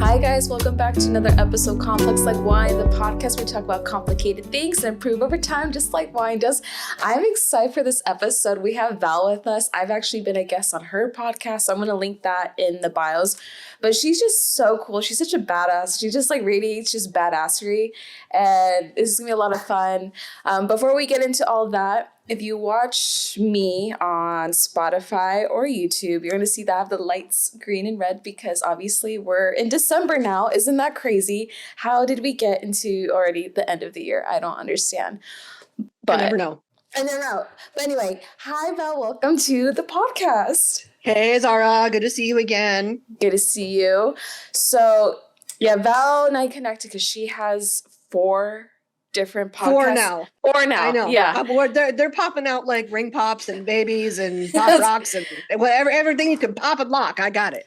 Hi guys, welcome back to another episode of Complex Like Wine, the podcast where we talk about complicated things and improve over time just like wine does. I'm excited for this episode. We have Val with us. I've actually been a guest on her podcast, so I'm going to link that in the bios. But she's just so cool. She's such a badass. She just radiates just badassery, and this is going to be a lot of fun. Before we get into all that, if you watch me on Spotify or YouTube, you're going to see that I have the lights green and red because obviously we're in December now. Isn't that crazy? How did we get into already the end of the year? I don't understand. But I never know. But anyway, hi, Val. Welcome to the podcast. Hey, Zara. Good to see you again. Good to see you. So, yeah, Val and I connected because she has 4 different podcasts. Four now. I know. Yeah. They're popping out like ring pops and babies and pop rocks and whatever, everything you can pop and lock. I got it.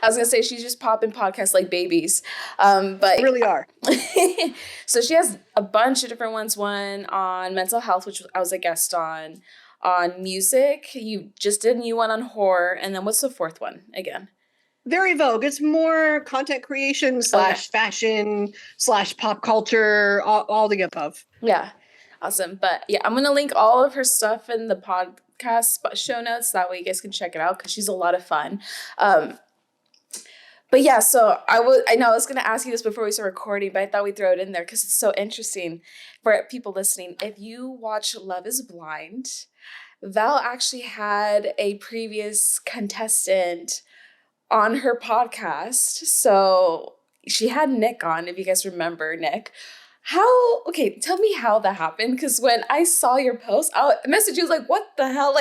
I was going to say she's just popping podcasts like babies. But they really are. So she has a bunch of different ones. One on mental health, which I was a guest on music. You just did a new one on horror. And then what's the 4th one again? Very Vogue. It's more content creation / fashion / pop culture, all the above. Yeah. Awesome. But yeah, I'm going to link all of her stuff in the podcast show notes. That way you guys can check it out because she's a lot of fun. But yeah, so I know I was going to ask you this before we start recording, but I thought we'd throw it in there because it's so interesting for people listening. If you watch Love is Blind, Val actually had a previous contestant on her podcast. So she had Nick on, if you guys remember Nick. Tell me how that happened. Because when I saw your post, I messaged you, was like, what the hell?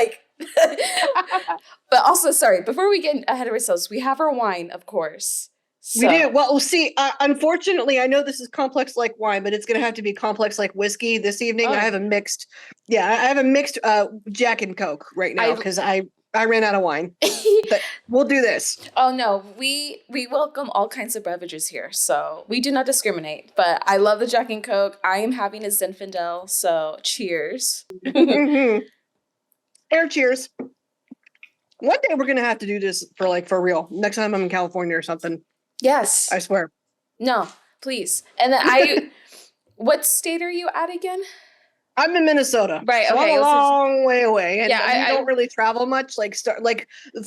But also, sorry, before we get ahead of ourselves, we have our wine, of course. So. We do. Well, see, unfortunately, I know this is complex like wine, but it's going to have to be complex like whiskey this evening. Oh. I have a mixed Jack and Coke right now because I ran out of wine, but we'll do this. Oh, no, we welcome all kinds of beverages here, so we do not discriminate, but I love the Jack and Coke. I am having a Zinfandel, so cheers. Mm-hmm. Air cheers. One day we're going to have to do this for real. Next time I'm in California or something. Yes. I swear. No, please. And then what state are you at again? I'm in Minnesota. Right. So okay. I'm a long way away. And yeah, we don't really travel much.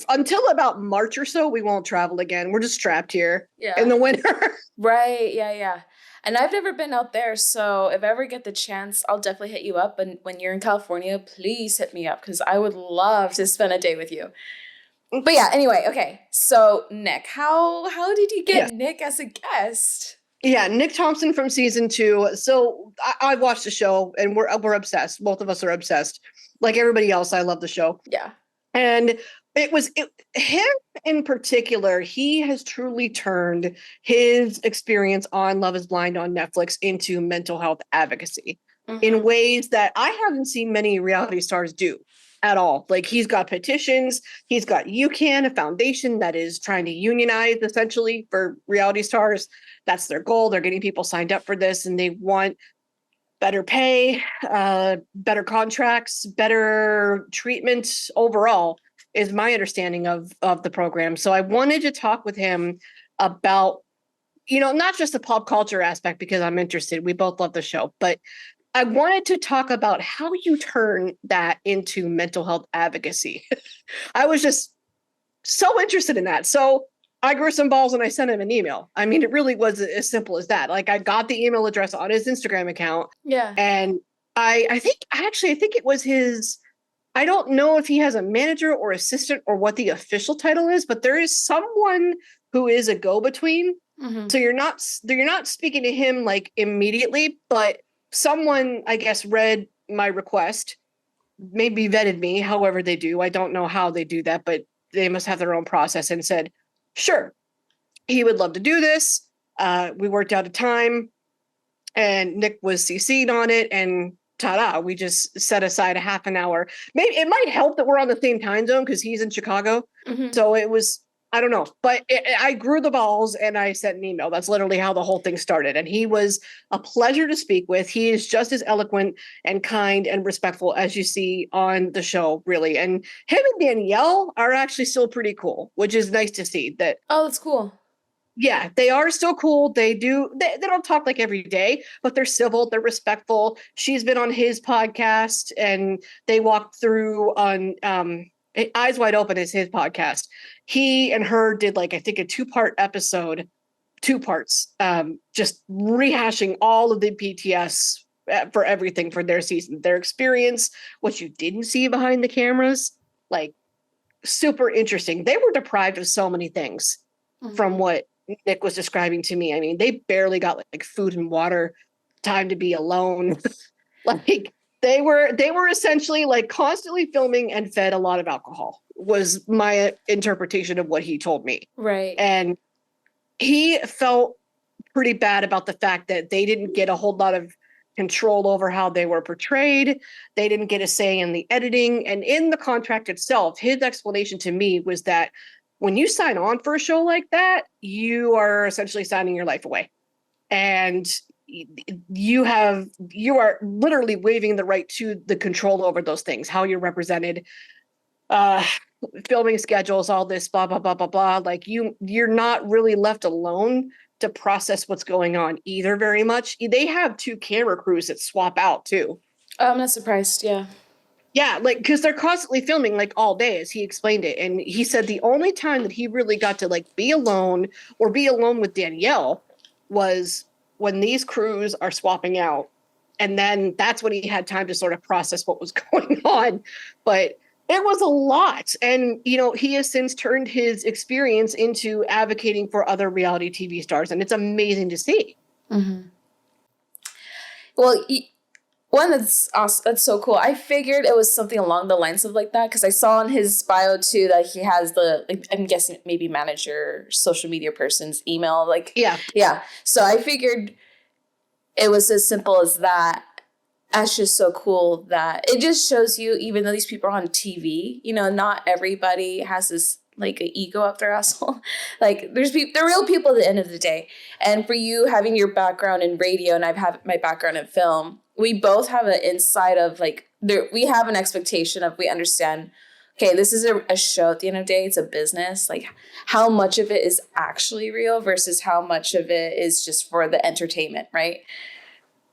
Until about March or so, we won't travel again. We're just trapped here in the winter. Right. Yeah. And I've never been out there. So if I ever get the chance, I'll definitely hit you up. And when you're in California, please hit me up because I would love to spend a day with you. But yeah, anyway, okay. So Nick, how did you get Nick as a guest? Yeah, Nick Thompson from season 2. So I watched the show and we're obsessed. Both of us are obsessed. Like everybody else, I love the show. Yeah. And him in particular, he has truly turned his experience on Love is Blind on Netflix into mental health advocacy in ways that I haven't seen many reality stars do at all. Like he's got petitions, he's got UCAN, a foundation that is trying to unionize essentially for reality stars. That's their goal. They're getting people signed up for this and they want better pay, better contracts, better treatment overall is my understanding of the program. So I wanted to talk with him about, not just the pop culture aspect because I'm interested. We both love the show, but I wanted to talk about how you turn that into mental health advocacy. I was just so interested in that. So I grew some balls and I sent him an email. I mean, it really was as simple as that. Like I got the email address on his Instagram account. Yeah. And I think it was his, I don't know if he has a manager or assistant or what the official title is, but there is someone who is a go-between. Mm-hmm. So you're not speaking to him like immediately, but someone, I guess, read my request, maybe vetted me, however they do. I don't know how they do that, but they must have their own process and said, sure, he would love to do this. We worked out a time and Nick was CC'd on it and ta-da, we just set aside a half an hour. Maybe it might help that we're on the same time zone because he's in Chicago. Mm-hmm. So it was, I don't know, but I grew the balls and I sent an email. That's literally how the whole thing started. And he was a pleasure to speak with. He is just as eloquent and kind and respectful as you see on the show, really. And him and Danielle are actually still pretty cool, which is nice to see that. Oh, that's cool. Yeah, they are still cool. They don't talk like every day, but they're civil, they're respectful. She's been on his podcast and they walked through on Eyes Wide Open is his podcast. He and her did like I think a two-part episode, two parts, just rehashing all of the PTS for everything for their season, their experience, what you didn't see behind the cameras, like super interesting. They were deprived of so many things from what Nick was describing to me. I mean, they barely got like food and water, time to be alone. Like they were essentially like constantly filming and fed a lot of alcohol was my interpretation of what he told me. Right. And he felt pretty bad about the fact that they didn't get a whole lot of control over how they were portrayed. They didn't get a say in the editing. And in the contract itself, his explanation to me was that when you sign on for a show like that, you are essentially signing your life away. And you are literally waiving the right to the control over those things, how you're represented, filming schedules, all this, blah, blah, blah, blah, blah. Like you're not really left alone to process what's going on either very much. They have two camera crews that swap out too. I'm not surprised. Yeah. Yeah, like because they're constantly filming like all day, as he explained it. And he said the only time that he really got to like be alone or be alone with Danielle was when these crews are swapping out. And then that's when he had time to sort of process what was going on. But it was a lot. And, he has since turned his experience into advocating for other reality TV stars. And it's amazing to see. Mm-hmm. Well, one that's awesome, that's so cool. I figured it was something along the lines of like that because I saw in his bio too that he has I'm guessing maybe manager, social media person's email. Yeah. So I figured it was as simple as that. That's just so cool that it just shows you, even though these people are on TV, not everybody has this like an ego up their asshole. Like they're real people at the end of the day. And for you having your background in radio and I've had my background in film, we both have an insight of like we have an expectation of we understand, okay, this is a show at the end of the day, it's a business. Like how much of it is actually real versus how much of it is just for the entertainment, right?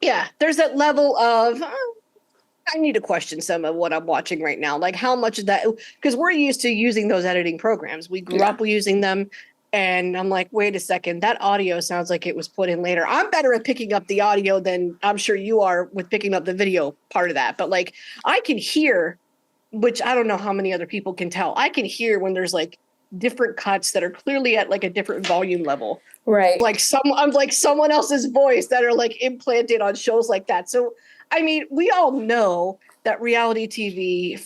Yeah, there's that level of I need to question some of what I'm watching right now. Like how much of that, because we're used to using those editing programs. We grew up using them. And I'm like, wait a second, that audio sounds like it was put in later. I'm better at picking up the audio than I'm sure you are with picking up the video part of that. But like I can hear, which I don't know how many other people can tell. I can hear when there's like different cuts that are clearly at like a different volume level. Right. Like someone else's voice that are like implanted on shows like that. So, I mean, we all know that reality TV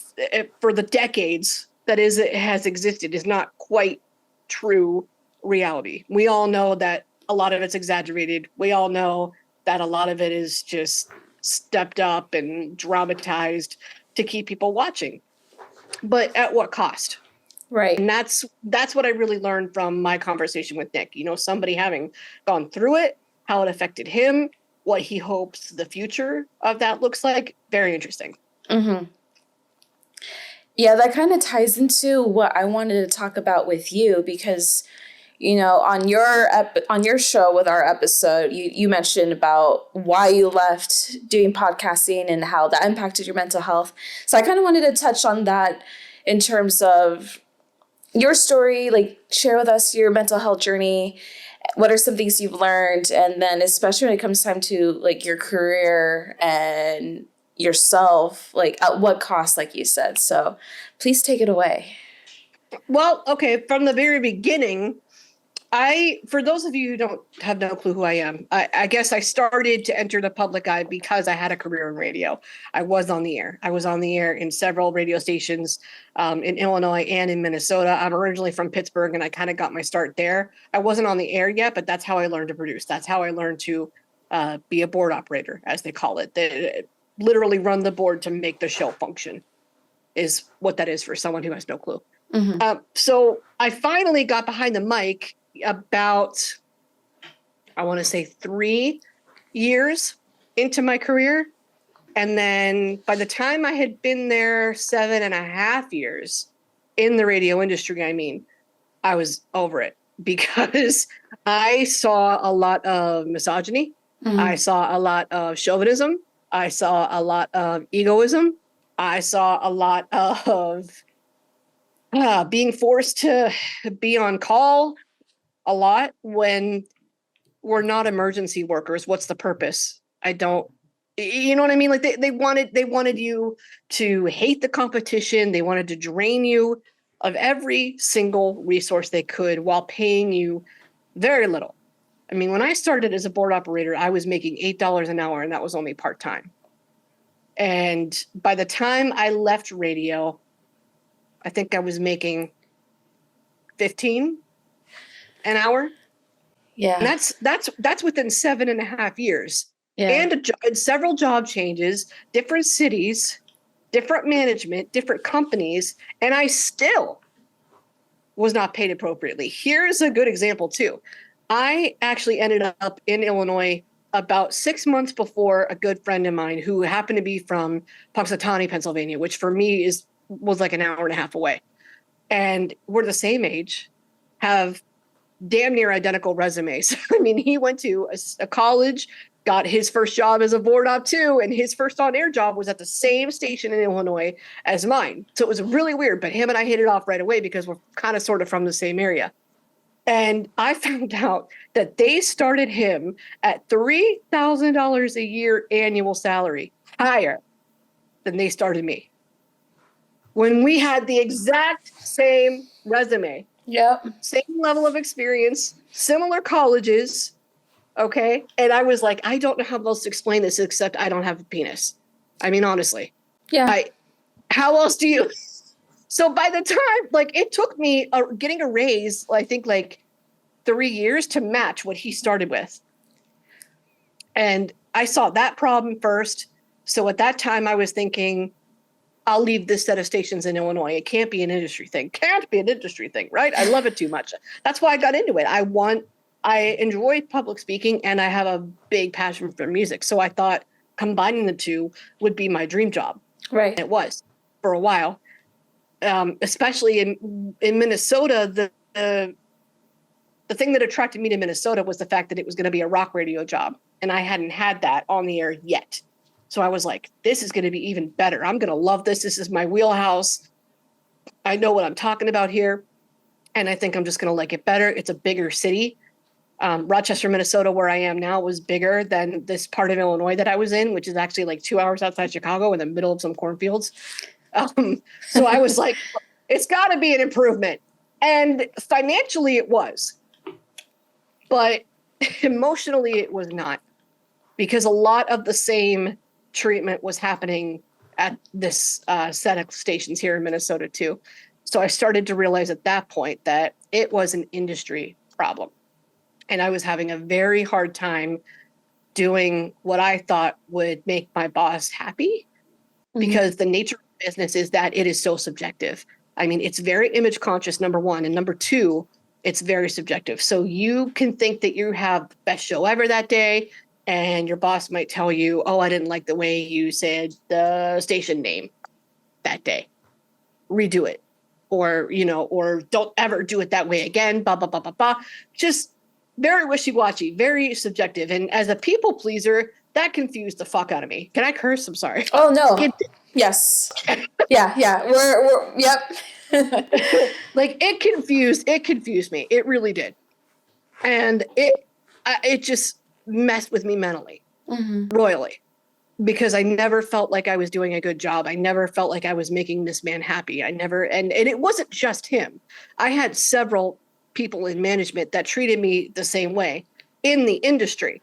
for the decades that it has existed is not quite true reality. We all know that a lot of it's exaggerated. We all know that a lot of it is just stepped up and dramatized to keep people watching. But at what cost? Right. And that's what I really learned from my conversation with Nick. Somebody having gone through it, how it affected him, what he hopes the future of that looks like. Very interesting. Mm-hmm. Yeah, that kind of ties into what I wanted to talk about with you because, on your show with our episode, you mentioned about why you left doing podcasting and how that impacted your mental health. So I kind of wanted to touch on that in terms of your story, like share with us your mental health journey. What are some things you've learned? And then especially when it comes time to like your career and yourself, like at what cost, like you said. So please take it away. Well, okay, from the very beginning, for those of you who don't have no clue who I am, I guess I started to enter the public eye because I had a career in radio. I was on the air. I was on the air in several radio stations in Illinois and in Minnesota. I'm originally from Pittsburgh, and I kind of got my start there. I wasn't on the air yet, but that's how I learned to produce. That's how I learned to be a board operator, as they call it. They literally run the board to make the show function is what that is for someone who has no clue. Mm-hmm. So I finally got behind the mic about, I want to say 3 years into my career. And then by the time I had been there 7.5 years in the radio industry, I was over it. because I saw a lot of misogyny. I saw a lot of chauvinism. I saw a lot of egoism. I saw a lot of being forced to be on call a lot when we're not emergency workers. What's the purpose? I don't, you know what I mean? Like they wanted you to hate the competition. They wanted to drain you of every single resource they could while paying you very little. I mean, when I started as a board operator, I was making $8 an hour, and that was only part-time. And by the time I left radio, I think I was making 15 an hour. Yeah. And that's within 7.5 years. Yeah. And several job changes, different cities, different management, different companies, and I still was not paid appropriately. Here's a good example too. I actually ended up in Illinois about 6 months before a good friend of mine who happened to be from Punxsutawney, Pennsylvania, which for me was like an hour and a half away. And we're the same age, have damn near identical resumes. I mean, he went to a college, got his first job as a board op too, and his first on-air job was at the same station in Illinois as mine. So it was really weird, but him and I hit it off right away because we're kind of sort of from the same area. And I found out that they started him at $3,000 a year annual salary, higher than they started me. When we had the exact same resume. Yep. Same level of experience, similar colleges, okay? And I was like, I don't know how else to explain this except I don't have a penis. I mean, honestly. Yeah. How else do you? So by the time, like, it took me getting a raise, I think like 3 years to match what he started with. And I saw that problem first. So at that time I was thinking, I'll leave this set of stations in Illinois. It can't be an industry thing. Can't be an industry thing, right? I love it too much. That's why I got into it. I enjoy public speaking, and I have a big passion for music. So I thought combining the two would be my dream job. Right. And it was for a while, especially in Minnesota. The thing that attracted me to Minnesota was the fact that it was going to be a rock radio job, and I hadn't had that on the air yet. So I was like, this is going to be even better. I'm going to love this. This is my wheelhouse. I know what I'm talking about here. And I think I'm just going to like it better. It's a bigger city. Rochester, Minnesota, where I am now, was bigger than this part of Illinois that I was in, which is actually like 2 hours outside Chicago in the middle of some cornfields. So I was like, it's got to be an improvement. And financially it was. But emotionally it was not. Because a lot of the same treatment was happening at this set of stations here in Minnesota too. So I started to realize at that point that it was an industry problem. And I was having a very hard time doing what I thought would make my boss happy, because the nature of business is that it is so subjective. I mean, it's very image conscious, number one. And number two, it's very subjective. So you can think that you have the best show ever that day, and your boss might tell you, oh, I didn't like the way you said the station name that day. Redo it. Or, or don't ever do it that way again, blah, blah, blah, blah, blah. Just very wishy-washy, very subjective. And as a people pleaser, that confused the fuck out of me. Can I curse? I'm sorry. Oh, no. Yes. Yeah. We're yep. Like it confused me. It really did. And it just messed with me mentally, royally, because I never felt like I was doing a good job. I never felt like I was making this man happy. And it wasn't just him. I had several people in management that treated me the same way in the industry.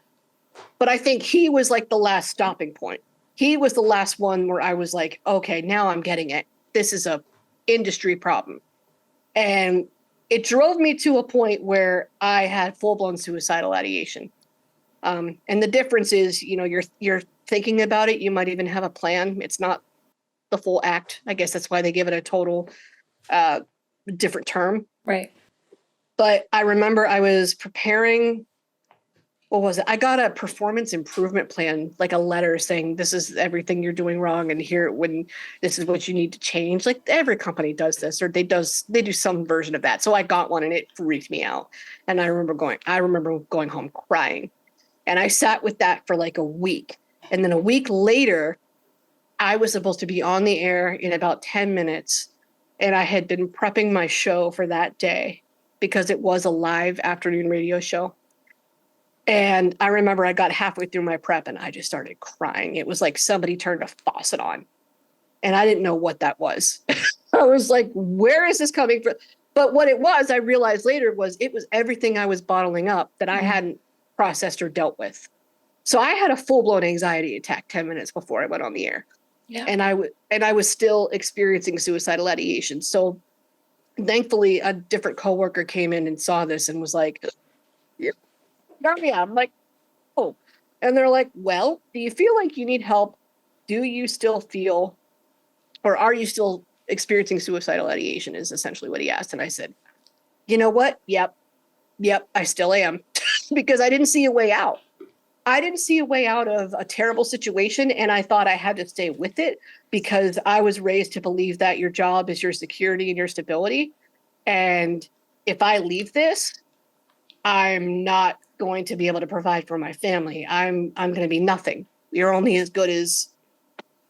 But I think he was like the last stopping point. He was the last one where I was like, okay, now I'm getting it. This is a industry problem. And it drove me to a point where I had full-blown suicidal ideation. And the difference is, you're thinking about it. You might even have a plan. It's not the full act. I guess that's why they give it a total different term. Right. But I remember I was preparing what was it? I got a performance improvement plan, like a letter saying this is everything you're doing wrong, and here when this is what you need to change. Like every company does this, or they do some version of that. So I got one, and it freaked me out. And I remember going home crying, and I sat with that for like a week. And then a week later, I was supposed to be on the air in about 10 minutes, and I had been prepping my show for that day because it was a live afternoon radio show. And I remember I got halfway through my prep and I just started crying. It was like somebody turned a faucet on, and I didn't know what that was. I was like, where is this coming from? But what it was, I realized later, was it was everything I was bottling up that I hadn't processed or dealt with. So I had a full-blown anxiety attack 10 minutes before I went on the air. Yeah. And I was still experiencing suicidal ideation. So thankfully a different coworker came in and saw this and was like, yeah. I'm like, oh. And they're like, well, do you feel like you need help? Do you still feel, or are you still experiencing suicidal ideation, is essentially what he asked. And I said, you know what? Yep, I still am. Because I didn't see a way out. I didn't see a way out of a terrible situation, and I thought I had to stay with it because I was raised to believe that your job is your security and your stability. And if I leave this, I'm not going to be able to provide for my family. I'm going to be nothing. You're only as good as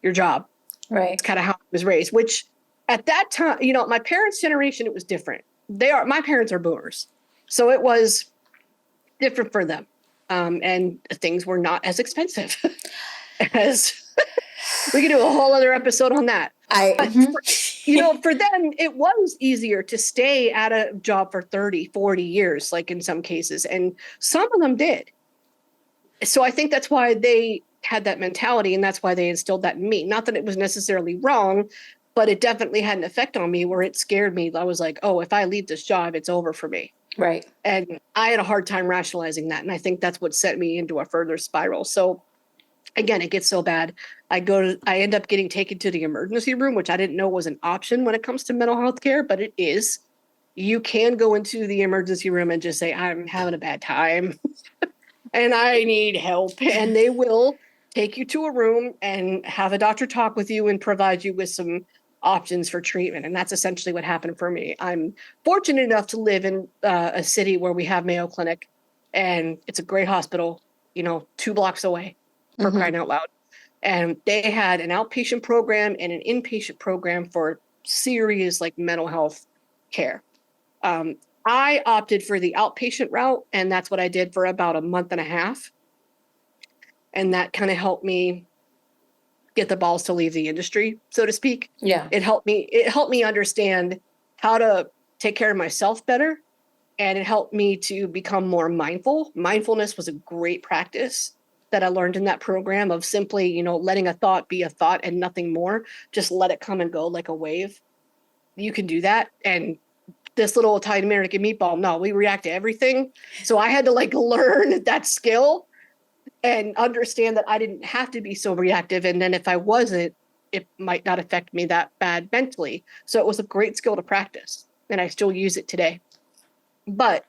your job. Right. It's kind of how I was raised, which at that time, my parents' generation, it was different. My parents are boomers. So it was different for them. And things were not as expensive as we could do a whole other episode on that. For them, it was easier to stay at a job for 30, 40 years, like in some cases. And some of them did. So I think that's why they had that mentality, and that's why they instilled that in me. Not that it was necessarily wrong, but it definitely had an effect on me where it scared me. I was like, oh, if I leave this job, it's over for me. Right. And I had a hard time rationalizing that. And I think that's what set me into a further spiral. So again, it gets so bad. I end up getting taken to the emergency room, which I didn't know was an option when it comes to mental health care, but it is. You can go into the emergency room and just say, I'm having a bad time and I need help. And they will take you to a room and have a doctor talk with you and provide you with some options for treatment. And that's essentially what happened for me. I'm fortunate enough to live in a city where we have Mayo Clinic, and it's a great hospital, 2 blocks away, for crying out loud. And they had an outpatient program and an inpatient program for serious mental health care. I opted for the outpatient route, and that's what I did for about a month and a half. And that kind of helped me get the balls to leave the industry, so to speak. Yeah. It helped me understand how to take care of myself better, and it helped me to become more mindful. Mindfulness was a great practice that I learned in that program, of simply, letting a thought be a thought and nothing more. Just let it come and go like a wave. You can do that. And this little Italian American meatball, no, we react to everything. So I had to learn that skill and understand that I didn't have to be so reactive. And then if I wasn't, it might not affect me that bad mentally. So it was a great skill to practice, and I still use it today. But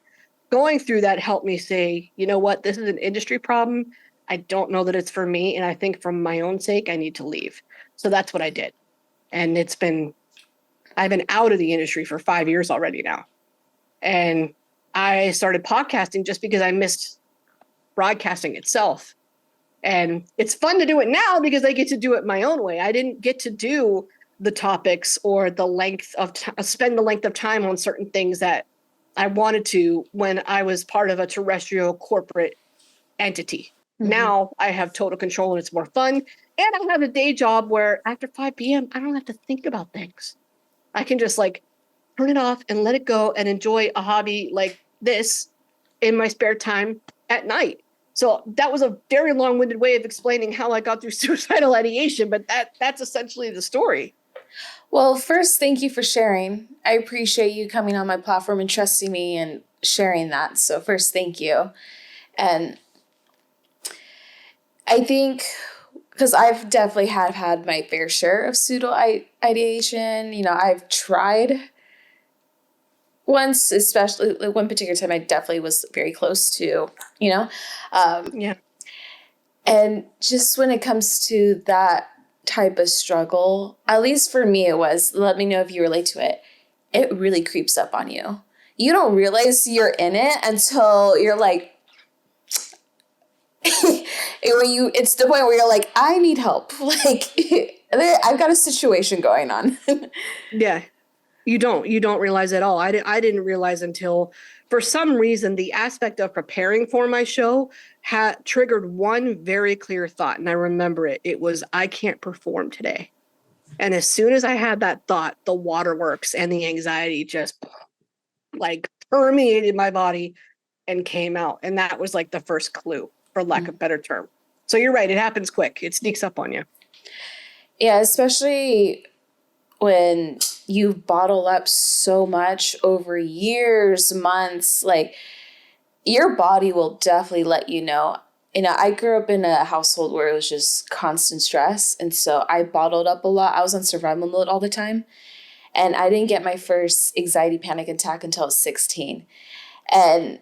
going through that helped me say, you know what, this is an industry problem. I don't know that it's for me. And I think for my own sake, I need to leave. So that's what I did. And I've been out of the industry for 5 years already now. And I started podcasting just because I missed broadcasting itself. And it's fun to do it now because I get to do it my own way. I didn't get to do the topics or the length of spend the length of time on certain things that I wanted to when I was part of a terrestrial corporate entity. Now I have total control, and it's more fun. And I have a day job where after 5 p.m., I don't have to think about things. I can just turn it off and let it go and enjoy a hobby like this in my spare time at night. So that was a very long-winded way of explaining how I got through suicidal ideation, but that's essentially the story. Well, first, thank you for sharing. I appreciate you coming on my platform and trusting me and sharing that. So first, thank you. And I think, because I've definitely had my fair share of pseudo ideation, I've tried once, especially like one particular time, I definitely was very close to, you know, Yeah. and just when it comes to that type of struggle, at least for me, it was, let me know if you relate to it. It really creeps up on you. You don't realize you're in it until you're like, it's the point where you're like, I need help. Like, I've got a situation going on. Yeah. You don't realize at all. I didn't realize until, for some reason, the aspect of preparing for my show had triggered one very clear thought. And I remember it. It was, I can't perform today. And as soon as I had that thought, the waterworks and the anxiety just like permeated my body and came out. And that was like the first clue, for lack of a better term. So you're right. It happens quick. It sneaks up on you. Yeah, especially when you bottle up so much over years, months, like your body will definitely let you know. You know, I grew up in a household where it was just constant stress. And so I bottled up a lot. I was on survival mode all the time. And I didn't get my first anxiety panic attack until I was 16. And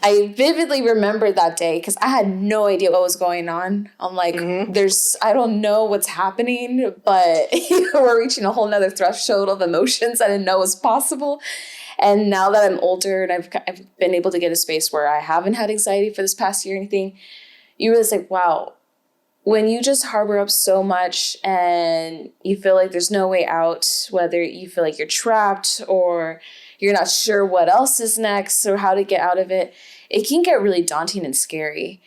I vividly remember that day because I had no idea what was going on. I'm like, I don't know what's happening, but we're reaching a whole nother threshold of emotions I didn't know was possible. And now that I'm older and I've been able to get a space where I haven't had anxiety for this past year or anything, you realize like, wow, when you just harbor up so much and you feel like there's no way out, whether you feel like you're trapped or you're not sure what else is next or how to get out of it, it can get really daunting and scary.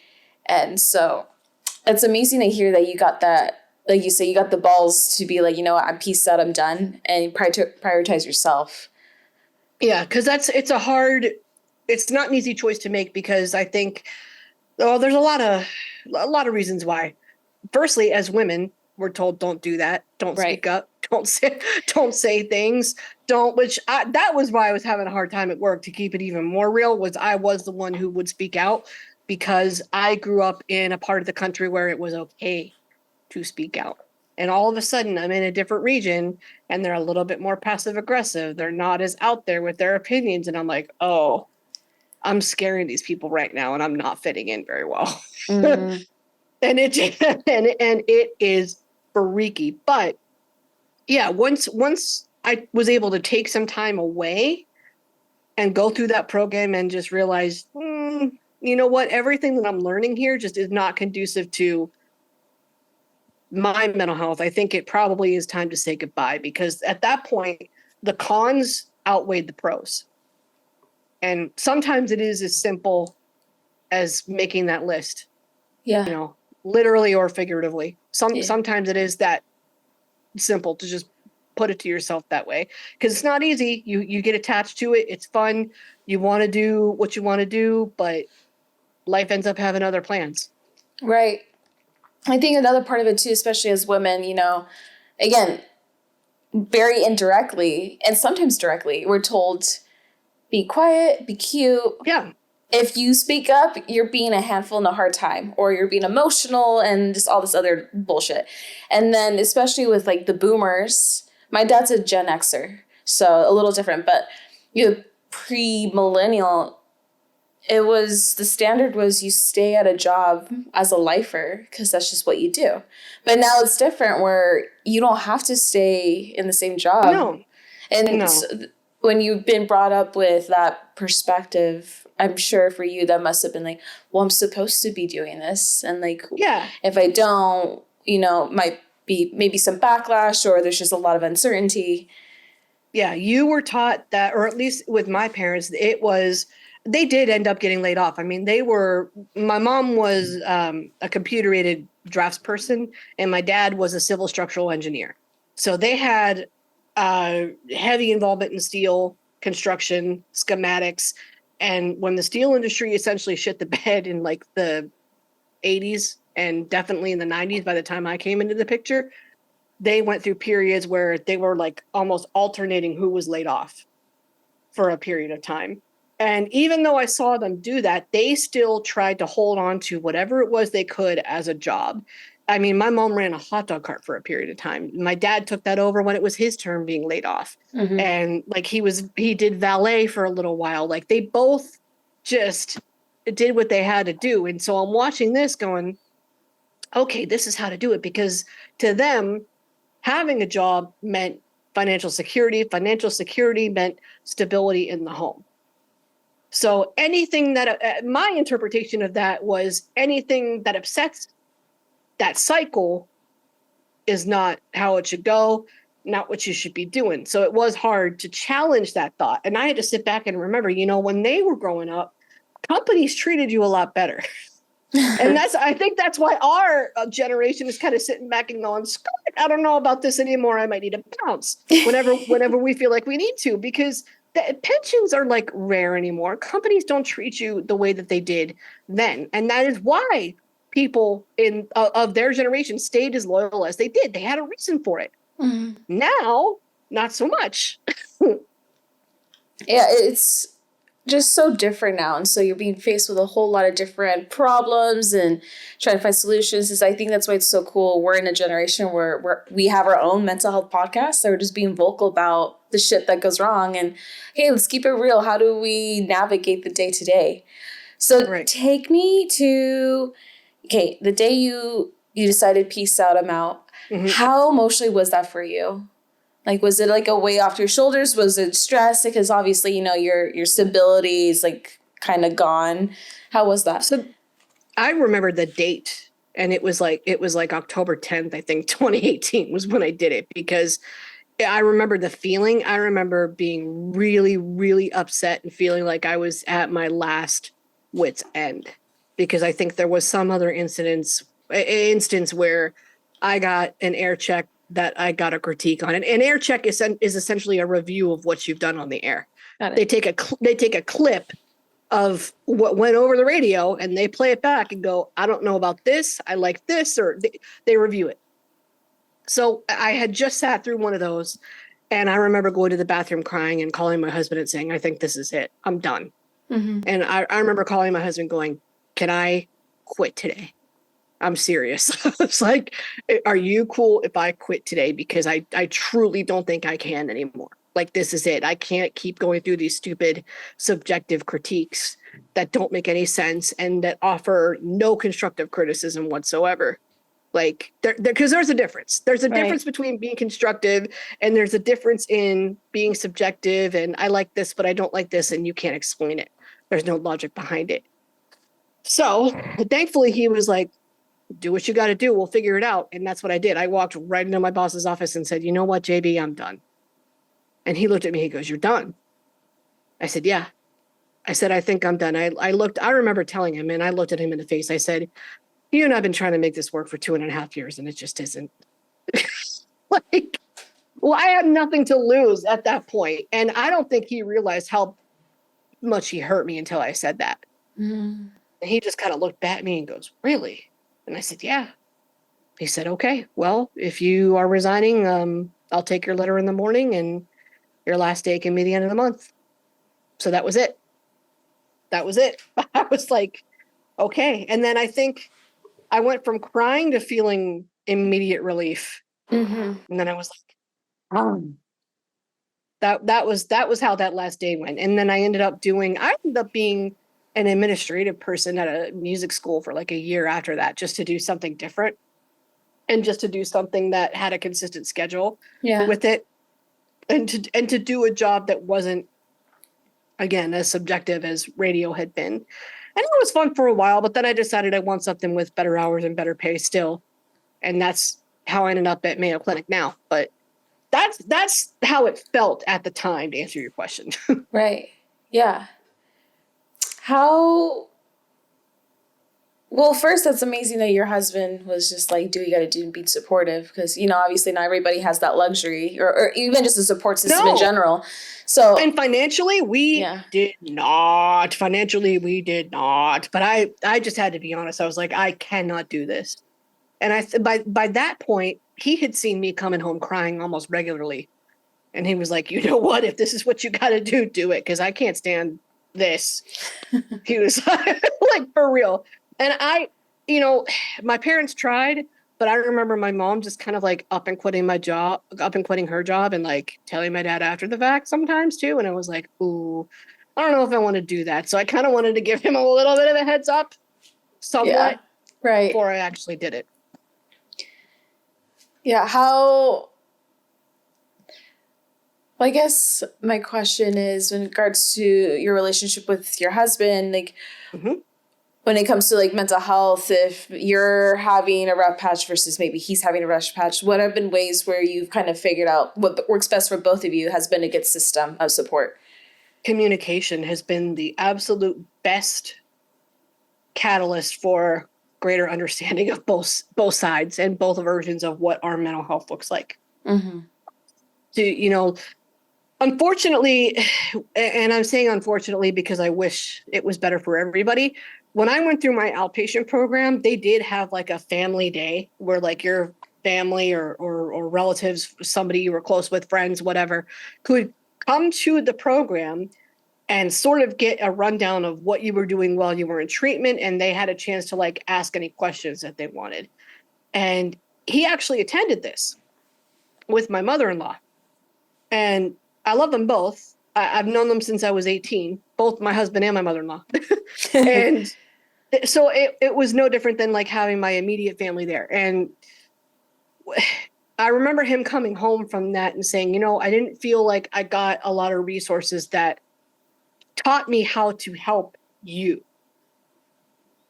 And so it's amazing to hear that you got that, like you say, you got the balls to be like, you know what, I'm peaced out, I'm done, and prioritize yourself. Yeah, because it's not an easy choice to make, because I think, well, there's a lot of reasons why. Firstly, as women, we're told don't do that, don't speak up, don't say things, that was why I was having a hard time at work. To keep it even more real, was I was the one who would speak out, because I grew up in a part of the country where it was okay to speak out. And all of a sudden, I'm in a different region and they're a little bit more passive aggressive. They're not as out there with their opinions. And I'm like, oh, I'm scaring these people right now and I'm not fitting in very well. Mm-hmm. And it is freaky. But yeah, once I was able to take some time away and go through that program and just realize, you know what, everything that I'm learning here just is not conducive to my mental health. I think it probably is time to say goodbye, because at that point, the cons outweighed the pros. And sometimes it is as simple as making that list. Yeah. You know, literally or figuratively. Sometimes it is that simple to just put it to yourself that way, because it's not easy. You get attached to it. It's fun. You want to do what you want to do, but life ends up having other plans. Right. I think another part of it too, especially as women, you know, again, very indirectly and sometimes directly, we're told, be quiet, be cute. Yeah. If you speak up, you're being a handful in a hard time, or you're being emotional and just all this other bullshit. And then especially with like the boomers, my dad's a Gen Xer, so a little different, but pre-millennial, the standard was you stay at a job as a lifer because that's just what you do. But now it's different where you don't have to stay in the same job. No. And so when you've been brought up with that perspective, I'm sure for you that must have been like, well, I'm supposed to be doing this. And like, yeah, if I don't, you know, might be maybe some backlash, or there's just a lot of uncertainty. Yeah, you were taught that, or at least with my parents, they did end up getting laid off. I mean, my mom was a computer aided drafts person, and my dad was a civil structural engineer. So they had heavy involvement in steel, construction, schematics. And when the steel industry essentially shit the bed in like the 80s and definitely in the 90s, by the time I came into the picture, they went through periods where they were like almost alternating who was laid off for a period of time. And even though I saw them do that, they still tried to hold on to whatever it was they could as a job. I mean, my mom ran a hot dog cart for a period of time. My dad took that over when it was his turn being laid off. Mm-hmm. And like he did valet for a little while. Like they both just did what they had to do. And so I'm watching this going, okay, this is how to do it, because to them, having a job meant financial security. Financial security meant stability in the home. So anything that my interpretation of that was anything that upsets that cycle is not how it should go, not what you should be doing. So it was hard to challenge that thought. And I had to sit back and remember, when they were growing up, companies treated you a lot better. And I think that's why our generation is kind of sitting back and going, I don't know about this anymore. I might need to bounce whenever we feel like we need to, because the pensions are like rare anymore. Companies don't treat you the way that they did then. And that is why people of their generation stayed as loyal as they did. They had a reason for it. Mm-hmm. Now, not so much. Yeah, it's just so different now. And so you're being faced with a whole lot of different problems and trying to find solutions. Is I think that's why it's so cool. We're in a generation where we have our own mental health podcast. So we're just being vocal about the shit that goes wrong. And hey, let's keep it real. How do we navigate the day to day? So Take me to, the day you decided peace out, I'm out. Mm-hmm. How emotionally was that for you? Like, was it like a weight off your shoulders? Was it stress? Because obviously, your stability is like kind of gone. How was that? So I remember the date, and it was like October 10th, I think 2018 was when I did it, because I remember the feeling. I remember being really, really upset and feeling like I was at my last wit's end, because I think there was some other instance where I got an air check that I got a critique on. And an air check is essentially a review of what you've done on the air. They take a clip of what went over the radio and they play it back and go, I don't know about this. I like this, or they review it. So I had just sat through one of those, and I remember going to the bathroom crying and calling my husband and saying, I think this is it. I'm done. Mm-hmm. And I remember calling my husband going, can I quit today? I'm serious. I was like, are you cool if I quit today? Because I truly don't think I can anymore. Like, this is it. I can't keep going through these stupid subjective critiques that don't make any sense and that offer no constructive criticism whatsoever. Like, because there's a difference. There's a difference between being constructive, and there's a difference in being subjective. And I like this, but I don't like this, and you can't explain it. There's no logic behind it. So thankfully, he was like, do what you got to do. We'll figure it out. And that's what I did. I walked right into my boss's office and said, you know what, JB, I'm done. And he looked at me. He goes, you're done. I said, yeah. I said, I think I'm done. I remember telling him, and I looked at him in the face. I said, you and I've been trying to make this work for 2.5 years, and it just isn't. I had nothing to lose at that point. And I don't think he realized how much he hurt me until I said that. Mm. And he just kind of looked at me and goes, really? And I said, yeah. He said, okay, well, if you are resigning, I'll take your letter in the morning, and your last day can be the end of the month. So that was it. I was like, okay. And then I think I went from crying to feeling immediate relief. Mm-hmm. And then I was like, that was how that last day went. And then I ended up being an administrative person at a music school for like a year after that, just to do something different and just to do something that had a consistent schedule with it, and to do a job that wasn't, again, as subjective as radio had been. And it was fun for a while, but then I decided I want something with better hours and better pay still. And that's how I ended up at Mayo Clinic now. But that's how it felt at the time, to answer your question. Right. Yeah. Well, first, that's amazing that your husband was just like, do what you got to do and be supportive, because, obviously not everybody has that luxury, or even just a support system in general. So, and financially, we did not. But I just had to be honest. I was like, I cannot do this. And by that point, he had seen me coming home crying almost regularly. And he was like, you know what? If this is what you got to do it, because I can't stand this. He was like, for real. And my parents tried, But I remember my mom just kind of like up and quitting her job and like telling my dad after the fact sometimes too. And I was like, ooh, I don't know if I want to do that. So I kind of wanted to give him a little bit of a heads up, somewhat, right. before I actually did it. Yeah. How, well, I guess my question is in regards to your relationship with your husband, like, when it comes to like mental health, if you're having a rough patch versus maybe he's having a rough patch, what have been ways where you've kind of figured out what works best for both of you has been a good system of support? Communication has been the absolute best catalyst for greater understanding of both sides and both versions of what our mental health looks like. To, unfortunately, and I'm saying unfortunately because I wish it was better for everybody. When I went through my outpatient program, they did have like a family day where like your family or relatives, somebody you were close with, friends, whatever, could come to the program and sort of get a rundown of what you were doing while you were in treatment. And they had a chance to like ask any questions that they wanted. And he actually attended this with my mother-in-law. And I love them both. I've known them since I was 18, both my husband and my mother-in-law. And so it was no different than like having my immediate family there. And I remember him coming home from that and saying, I didn't feel like I got a lot of resources that taught me how to help you,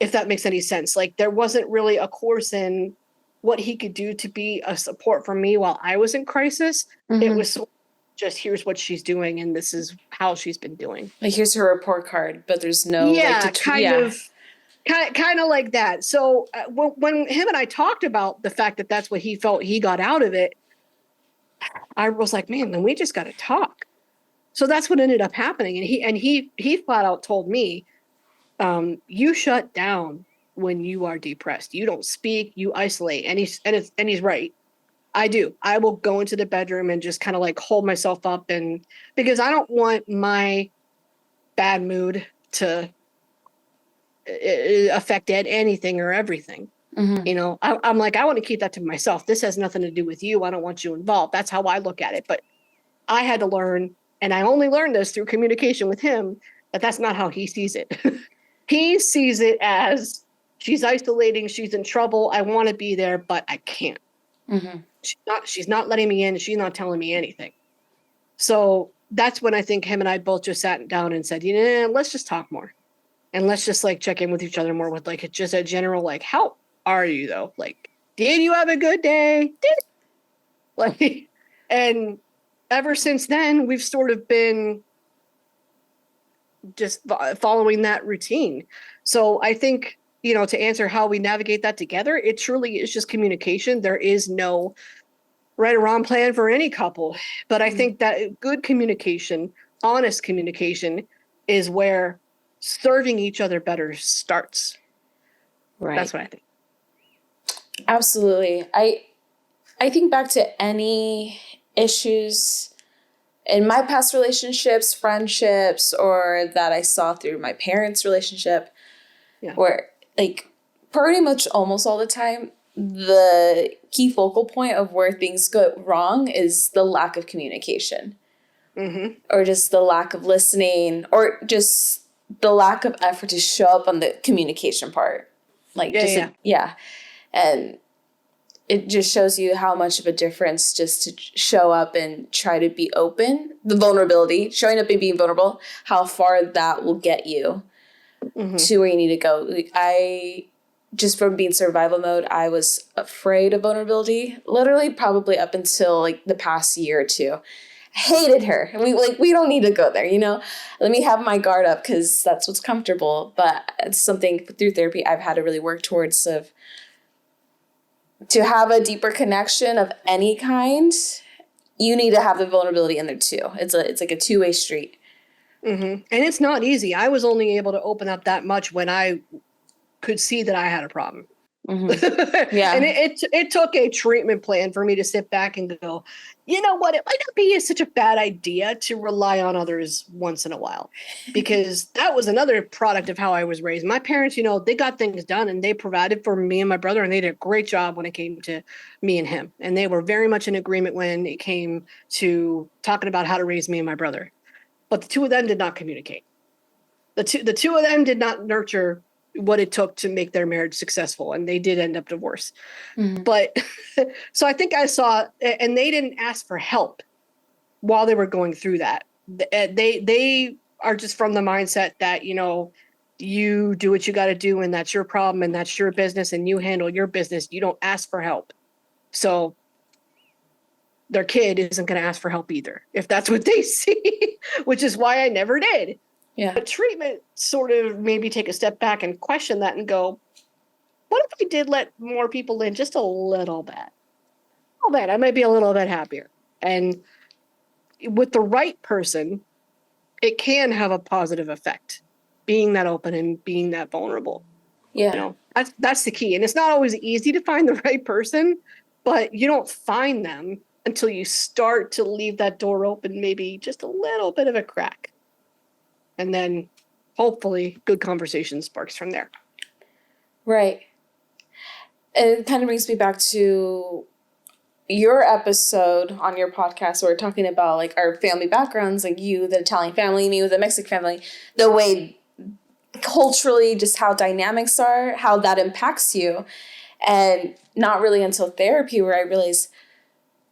if that makes any sense. Like there wasn't really a course in what he could do to be a support for me while I was in crisis. It was just, here's what she's doing and this is how she's been doing. Like here's her report card, but there's no kind of like that. So when him and I talked about the fact that that's what he felt he got out of it, I was like, man, then we just got to talk. So that's what ended up happening. And he flat out told me, you shut down when you are depressed. You don't speak, you isolate. And he's right. I do. I will go into the bedroom and just kind of like hold myself up, and because I don't want my bad mood to affect anything or everything. I'm like, I want to keep that to myself. This has nothing to do with you. I don't want you involved. That's how I look at it. But I had to learn, and I only learned this through communication with him, that that's not how he sees it. He sees it as she's isolating, she's in trouble. I want to be there, but I can't. She's not letting me in. She's not telling me anything. So that's when I think him and I both just sat down and said, let's just talk more. And let's just like check in with each other more with like just a general, like, how are you though? Like, did you have a good day? Like, and ever since then, we've sort of been just following that routine. So I think, to answer how we navigate that together, it truly is just communication. There is no right or wrong plan for any couple. But I think that good communication, honest communication, is where serving each other better starts. Right. That's what I think. Absolutely. I think back to any issues in my past relationships, friendships, or that I saw through my parents' relationship, where like pretty much almost all the time, the key focal point of where things go wrong is the lack of communication, or just the lack of listening, or just the lack of effort to show up on the communication part. Like, and it just shows you how much of a difference just to show up and try to be open, the vulnerability, showing up and being vulnerable, how far that will get you to where you need to go. Like, just from being survival mode, I was afraid of vulnerability, literally probably up until like the past year or two. I hated her. And we don't need to go there, Let me have my guard up because that's what's comfortable. But it's something through therapy I've had to really work towards, to have a deeper connection of any kind. You need to have the vulnerability in there too. It's like a two-way street. And it's not easy. I was only able to open up that much when I could see that I had a problem. Yeah. And it took a treatment plan for me to sit back and go, you know what? It might not be such a bad idea to rely on others once in a while, because that was another product of how I was raised. My parents, they got things done and they provided for me and my brother, and they did a great job when it came to me and him. And they were very much in agreement when it came to talking about how to raise me and my brother. But the two of them did not communicate. The two of them did not nurture what it took to make their marriage successful, and they did end up divorced. But so I think I saw, and they didn't ask for help while they were going through that. They are just from the mindset that, you do what you got to do, and that's your problem, and that's your business, and you handle your business. You don't ask for help. So their kid isn't going to ask for help either, if that's what they see, which is why I never did. Yeah. But treatment sort of made me take a step back and question that and go, what if I did let more people in just a little bit? I might be a little bit happier. And with the right person, it can have a positive effect, being that open and being that vulnerable. Yeah. That's the key. And it's not always easy to find the right person, but you don't find them until you start to leave that door open, maybe just a little bit of a crack. And then hopefully good conversation sparks from there. Right. It kind of brings me back to your episode on your podcast where we're talking about like our family backgrounds, like you, the Italian family, me with the Mexican family, the way culturally just how dynamics are, how that impacts you. And not really until therapy where I realized,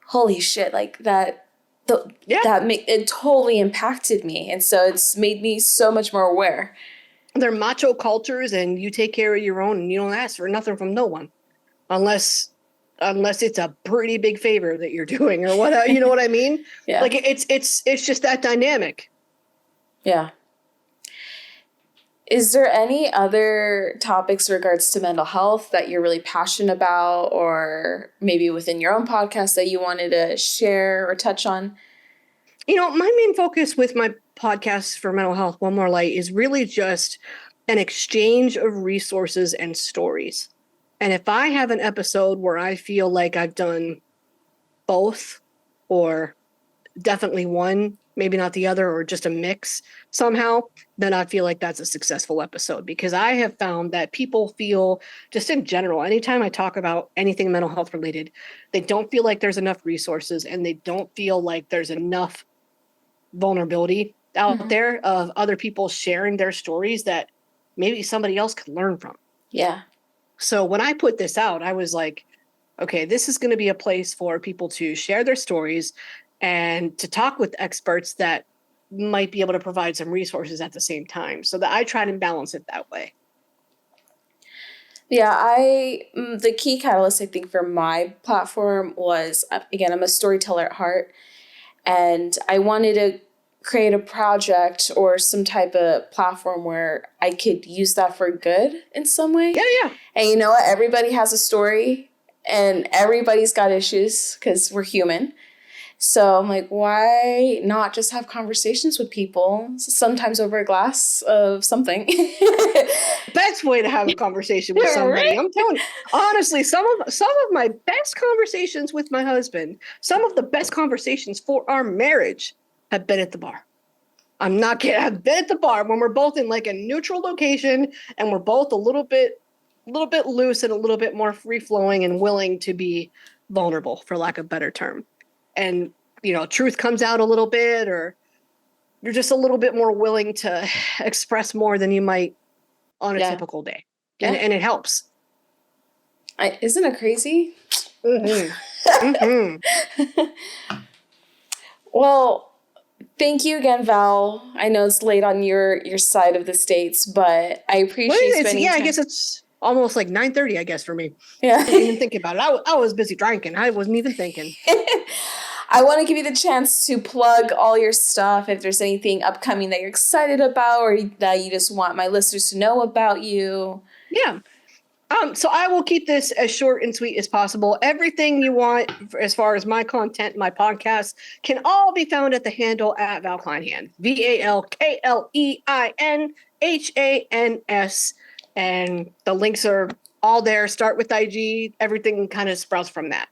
holy shit, like that it totally impacted me. And so it's made me so much more aware. They're macho cultures, and you take care of your own, and you don't ask for nothing from no one, unless it's a pretty big favor that you're doing or what, you know what I mean? Yeah. Like it's just that dynamic. Yeah. Is there any other topics in regards to mental health that you're really passionate about, or maybe within your own podcast that you wanted to share or touch on? My main focus with my podcast for mental health, One More Light, is really just an exchange of resources and stories. And if I have an episode where I feel like I've done both, or definitely one, maybe not the other, or just a mix somehow, then I feel like that's a successful episode, because I have found that people feel, just in general, anytime I talk about anything mental health related, they don't feel like there's enough resources, and they don't feel like there's enough vulnerability out there of other people sharing their stories that maybe somebody else could learn from. Yeah. So when I put this out, I was like, okay, this is going to be a place for people to share their stories and to talk with experts that might be able to provide some resources at the same time, so that I try to balance it that way. Yeah, the key catalyst, I think, for my platform was, again, I'm a storyteller at heart, and I wanted to create a project or some type of platform where I could use that for good in some way. Yeah. And you know what? Everybody has a story, and everybody's got issues because we're human. So I'm like, why not just have conversations with people, sometimes over a glass of something? Best way to have a conversation with somebody. Right? I'm telling you, honestly, some of my best conversations with my husband, some of the best conversations for our marriage have been at the bar. I'm not kidding. I've been at the bar when we're both in like a neutral location, and we're both a little bit loose and a little bit more free flowing and willing to be vulnerable, for lack of a better term. And, truth comes out a little bit, or you're just a little bit more willing to express more than you might on a typical day. Yeah. And it helps. Isn't it crazy? Well, thank you again, Val. I know it's late on your side of the States, but I appreciate spending time. I guess it's almost like 9:30, I guess, for me. Yeah. I didn't even think about it. I was busy drinking. I wasn't even thinking. I want to give you the chance to plug all your stuff. If there's anything upcoming that you're excited about, or that you just want my listeners to know about you. Yeah. So I will keep this as short and sweet as possible. Everything you want as far as my content, my podcast, can all be found at the handle at Val Kleinhans, ValKleeinhans, and the links are all there. Start with IG. Everything kind of sprouts from that.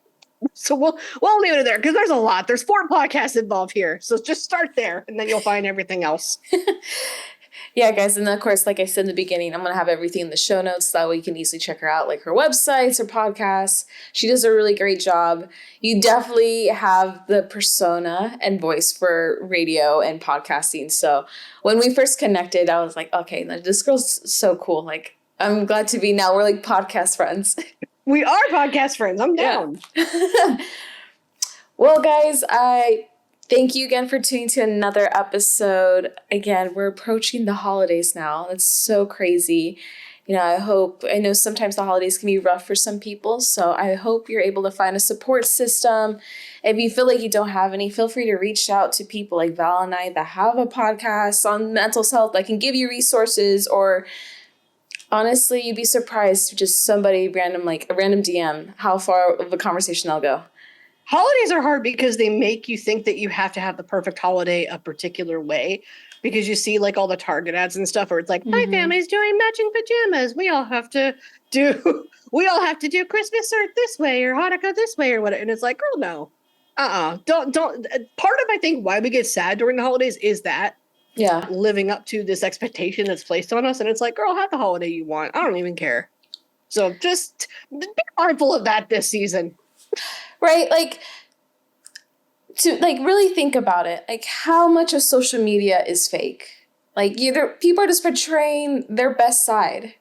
So we'll leave it there because there's a lot. There's 4 podcasts involved here. So just start there and then you'll find everything else. Yeah, guys. And then, of course, like I said in the beginning, I'm going to have everything in the show notes. That way you can easily check her out, like her websites, her podcasts. She does a really great job. You definitely have the persona and voice for radio and podcasting. So when we first connected, I was like, okay, this girl's so cool. Like, I'm glad to be now. We're like podcast friends. We are podcast friends. I'm down. Yeah. Well, guys, I thank you again for tuning to another episode. Again, we're approaching the holidays now. That's so crazy. You know, I know sometimes the holidays can be rough for some people, so I hope you're able to find a support system. If you feel like you don't have any, feel free to reach out to people like Val and I that have a podcast on mental health that can give you resources, or honestly, you'd be surprised just somebody random, like a random DM, how far of a conversation they'll go. Holidays are hard because they make you think that you have to have the perfect holiday a particular way, because you see like all the Target ads and stuff where it's like, my family's doing matching pajamas. We all have to do Christmas or this way or Hanukkah this way or whatever. And it's like, girl, no. Don't. Part of, I think, why we get sad during the holidays is that. Yeah. Living up to this expectation that's placed on us. And it's like, girl, have the holiday you want. I don't even care. So just be mindful of that this season. Right? Like, to like really think about it. Like, how much of social media is fake? Like, people are just portraying their best side.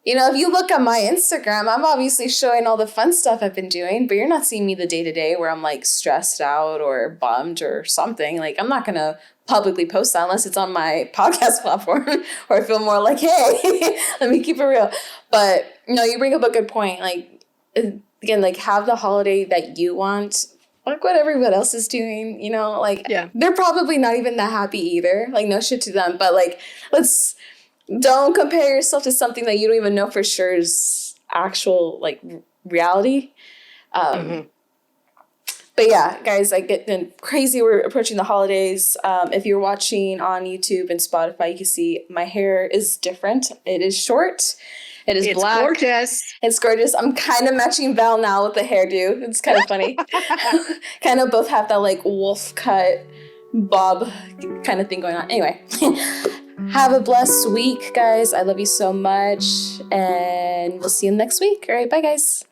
You know, if you look at my Instagram, I'm obviously showing all the fun stuff I've been doing, but you're not seeing me the day-to-day where I'm like stressed out or bummed or something. Like, I'm not going to publicly post that unless it's on my podcast platform or I feel more like, hey, let me keep it real. But no, you bring up a good point. Like, again, like, have the holiday that you want, like what everyone else is doing, you know, like, yeah. They're probably not even that happy either. Like, no shit to them, but like, don't compare yourself to something that you don't even know for sure is actual, like, reality. But yeah, guys, I get crazy. We're approaching the holidays. If you're watching on YouTube and Spotify, you can see my hair is different. It is short. It's black. Gorgeous. It's gorgeous. I'm kind of matching Val now with the hairdo. It's kind of funny. Kind of both have that like wolf cut bob kind of thing going on. Anyway, have a blessed week, guys. I love you so much. And we'll see you next week. All right, bye, guys.